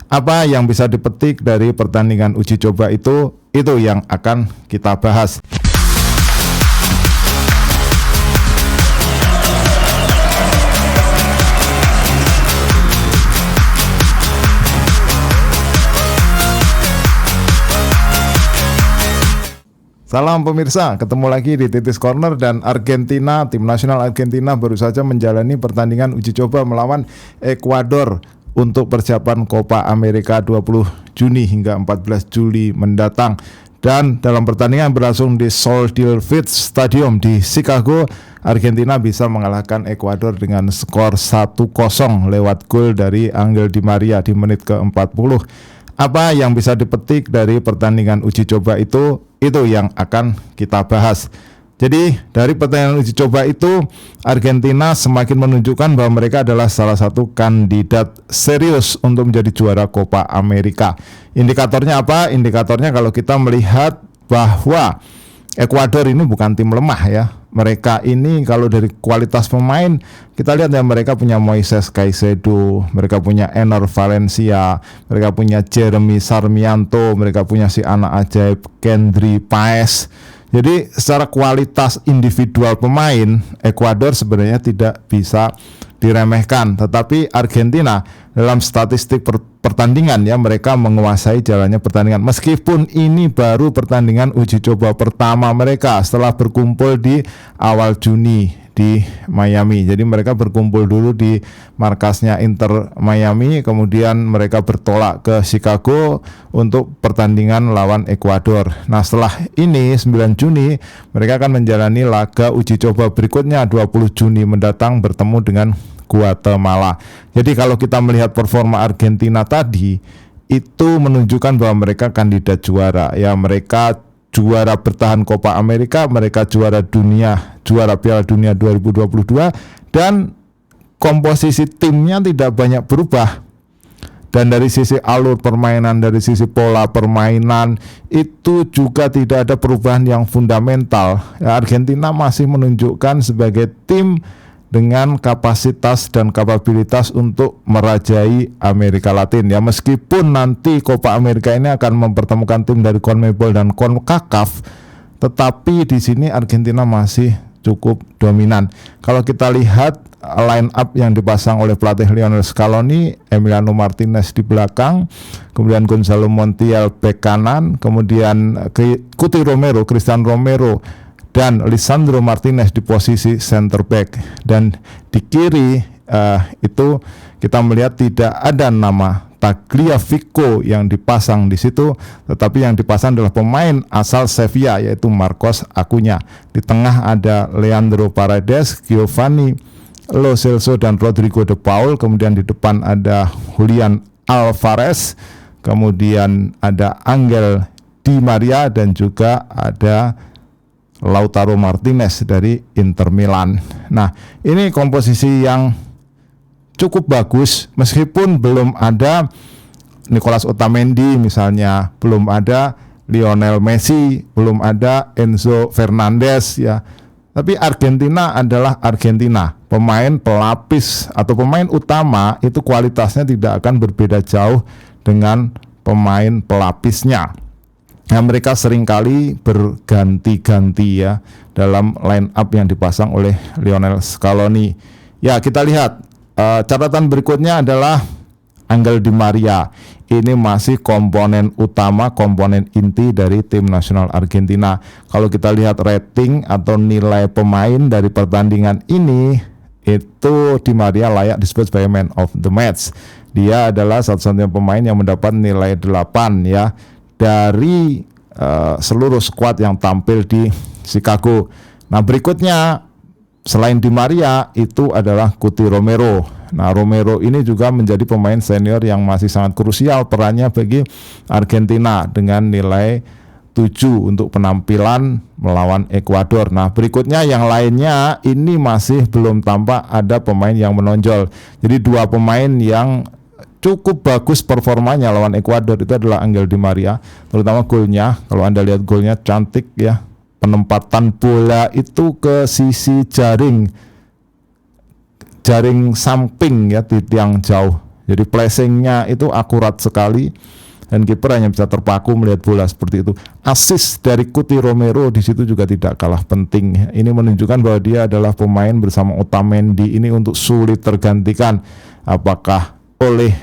Apa yang bisa dipetik dari pertandingan uji coba itu yang akan kita bahas. Salam pemirsa, ketemu lagi di Titis Corner dan Argentina, tim nasional Argentina baru saja menjalani pertandingan uji coba melawan Ekuador untuk persiapan Copa America 20 Juni hingga 14 Juli mendatang. Dan dalam pertandingan berlangsung di Soldier Field Stadium di Chicago, Argentina bisa mengalahkan Ekuador dengan skor 1-0 lewat gol dari Angel Di Maria di menit ke-40. Apa yang bisa dipetik dari pertandingan uji coba itu yang akan kita bahas. Jadi dari pertandingan uji coba itu, Argentina semakin menunjukkan bahwa mereka adalah salah satu kandidat serius untuk menjadi juara Copa America. Indikatornya apa? Indikatornya kalau kita melihat bahwa Ekuador ini bukan tim lemah ya. Mereka ini kalau dari kualitas pemain, kita lihat ya, mereka punya Moises Caicedo, mereka punya Enner Valencia, mereka punya Jeremy Sarmiento, mereka punya si anak ajaib Kendry Páez. Jadi secara kualitas individual pemain, Ekuador sebenarnya tidak bisa diremehkan. Tetapi Argentina dalam statistik pertandingan ya, mereka menguasai jalannya pertandingan. Meskipun ini baru pertandingan uji coba pertama mereka setelah berkumpul di awal Juni di Miami. Jadi mereka berkumpul dulu di markasnya Inter Miami, kemudian mereka bertolak ke Chicago untuk pertandingan lawan Ekuador. Nah, setelah ini 9 Juni mereka akan menjalani laga uji coba berikutnya 20 Juni mendatang bertemu dengan Guatemala. Jadi kalau kita melihat performa Argentina tadi, itu menunjukkan bahwa mereka kandidat juara. Ya, mereka juara bertahan Copa America, mereka juara dunia, juara Piala Dunia 2022, dan komposisi timnya tidak banyak berubah. Dan dari sisi alur permainan, dari sisi pola permainan, itu juga tidak ada perubahan yang fundamental. Ya, Argentina masih menunjukkan sebagai tim dengan kapasitas dan kapabilitas untuk merajai Amerika Latin ya, meskipun nanti Copa America ini akan mempertemukan tim dari CONMEBOL dan CONCACAF, tetapi di sini Argentina masih cukup dominan. Kalau kita lihat line up yang dipasang oleh pelatih Lionel Scaloni, Emiliano Martinez di belakang, kemudian Gonzalo Montiel bek kanan, kemudian Cristian Romero dan Lisandro Martinez di posisi center back, dan di kiri itu kita melihat tidak ada nama Tagliafico yang dipasang di situ, tetapi yang dipasang adalah pemain asal Sevilla yaitu Marcos Acuña. Di tengah ada Leandro Paredes, Giovanni Lo Celso dan Rodrigo de Paul, kemudian di depan ada Julian Alvarez, kemudian ada Angel Di Maria dan juga ada Lautaro Martinez dari Inter Milan. Nah, ini komposisi yang cukup bagus, meskipun belum ada Nicolas Otamendi misalnya, belum ada Lionel Messi, belum ada Enzo Fernandez ya. Tapi Argentina adalah Argentina. Pemain pelapis atau pemain utama itu kualitasnya tidak akan berbeda jauh dengan pemain pelapisnya. Nah, mereka seringkali berganti-ganti ya dalam line up yang dipasang oleh Lionel Scaloni. Ya, kita lihat catatan berikutnya adalah Angel Di Maria. Ini masih komponen utama, komponen inti dari tim nasional Argentina. Kalau kita lihat rating atau nilai pemain dari pertandingan ini, itu Di Maria layak disebut sebagai man of the match. Dia adalah satu-satunya pemain yang mendapat nilai 8 ya dari seluruh skuad yang tampil di Chicago. Nah, berikutnya selain Di Maria itu adalah Cuti Romero. Nah, Romero ini juga menjadi pemain senior yang masih sangat krusial perannya bagi Argentina dengan nilai 7 untuk penampilan melawan Ekuador. Nah, berikutnya yang lainnya ini masih belum tampak ada pemain yang menonjol. Jadi dua pemain yang cukup bagus performanya lawan Ekuador itu adalah Angel Di Maria, terutama golnya. Kalau Anda lihat golnya cantik ya, penempatan bola itu ke sisi jaring samping ya, di tiang jauh. Jadi placingnya itu akurat sekali dan kiper hanya bisa terpaku melihat bola seperti itu. Assist dari Cuti Romero di situ juga tidak kalah penting. Ini menunjukkan bahwa dia adalah pemain bersama Otamendi ini untuk sulit tergantikan. Apakah oleh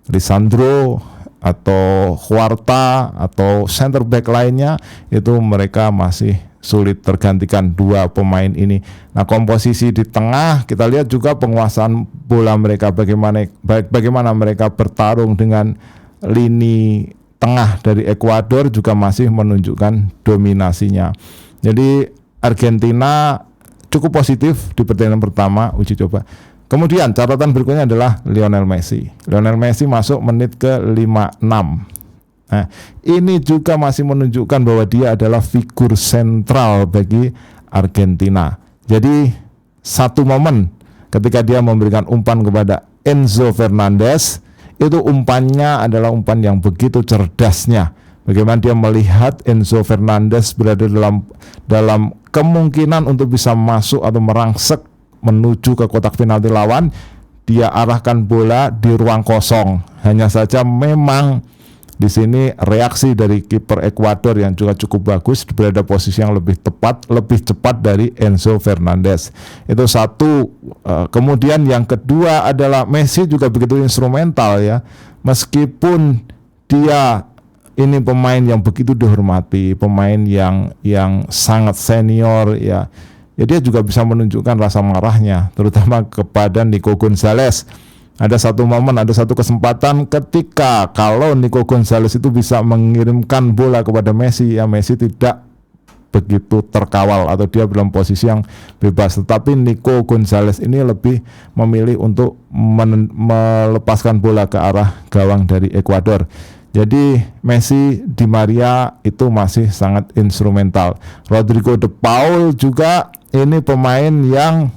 Lisandro atau Huerta atau center back lainnya, itu mereka masih sulit tergantikan dua pemain ini. Nah, komposisi di tengah kita lihat juga penguasaan bola mereka, bagaimana mereka bertarung dengan lini tengah dari Ekuador juga masih menunjukkan dominasinya. Jadi Argentina cukup positif di pertandingan pertama uji coba. Kemudian catatan berikutnya adalah Lionel Messi. Lionel Messi masuk menit ke 56. Nah, ini juga masih menunjukkan bahwa dia adalah figur sentral bagi Argentina. Jadi satu momen ketika dia memberikan umpan kepada Enzo Fernandez, itu umpannya adalah umpan yang begitu cerdasnya. Bagaimana dia melihat Enzo Fernandez berada dalam kemungkinan untuk bisa masuk atau merangsek menuju ke kotak penalti lawan, dia arahkan bola di ruang kosong. Hanya saja memang di sini reaksi dari kiper Ekuador yang juga cukup bagus, berada posisi yang lebih tepat, lebih cepat dari Enzo Fernandez. Itu satu. Kemudian yang kedua adalah Messi juga begitu instrumental ya. Meskipun dia ini pemain yang begitu dihormati, pemain yang sangat senior ya. Ya, dia juga bisa menunjukkan rasa marahnya, terutama kepada Nico Gonzalez. Ada satu momen, ada satu kesempatan ketika kalau Nico Gonzalez itu bisa mengirimkan bola kepada Messi, ya Messi tidak begitu terkawal atau dia dalam posisi yang bebas. Tetapi Nico Gonzalez ini lebih memilih untuk melepaskan bola ke arah gawang dari Ekuador. Jadi Messi, Di Maria itu masih sangat instrumental. Rodrigo De Paul juga ini pemain yang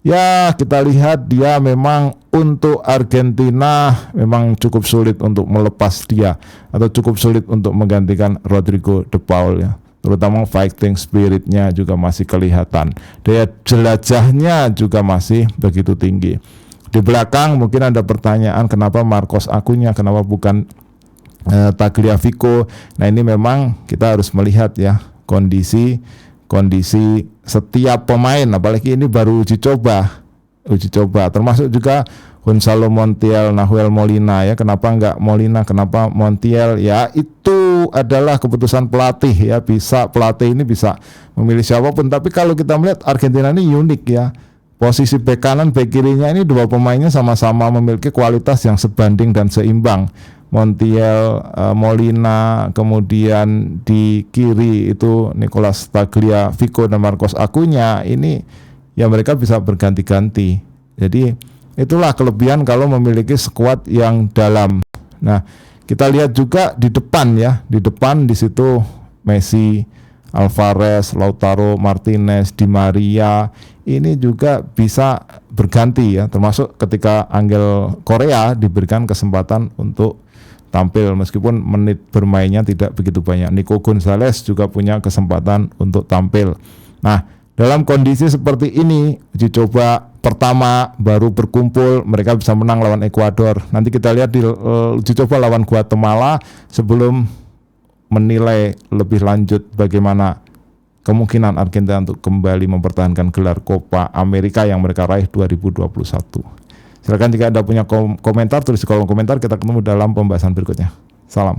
ya kita lihat dia memang untuk Argentina memang cukup sulit untuk melepas dia atau cukup sulit untuk menggantikan Rodrigo De Paul ya. Terutama fighting spiritnya juga masih kelihatan. Daya jelajahnya juga masih begitu tinggi. Di belakang mungkin ada pertanyaan kenapa Marcos Acuña, kenapa bukan Tagliafico. Nah, ini memang kita harus melihat ya kondisi setiap pemain, apalagi ini baru uji coba, termasuk juga Gonzalo Montiel, Nahuel Molina ya. Kenapa enggak Molina, kenapa Montiel? Ya itu adalah keputusan pelatih ya, pelatih ini bisa memilih siapapun. Tapi kalau kita melihat Argentina ini unik ya. Posisi bek kanan, bek kirinya ini dua pemainnya sama-sama memiliki kualitas yang sebanding dan seimbang. Montiel, Molina, kemudian di kiri itu Nicolas Tagliafico dan Marcos Acuña, ini ya mereka bisa berganti-ganti. Jadi itulah kelebihan kalau memiliki skuad yang dalam. Nah, kita lihat juga di depan ya, di situ Messi, Alvarez, Lautaro Martinez, Di Maria ini juga bisa berganti ya, termasuk ketika Angel Korea diberikan kesempatan untuk tampil meskipun menit bermainnya tidak begitu banyak. Nico Gonzalez juga punya kesempatan untuk tampil. Nah, dalam kondisi seperti ini, uji coba pertama baru berkumpul, mereka bisa menang lawan Ekuador. Nanti kita lihat di uji coba lawan Guatemala sebelum menilai lebih lanjut bagaimana kemungkinan Argentina untuk kembali mempertahankan gelar Copa America yang mereka raih 2021. Silakan jika Anda punya komentar, tulis di kolom komentar. Kita ketemu dalam pembahasan berikutnya. Salam.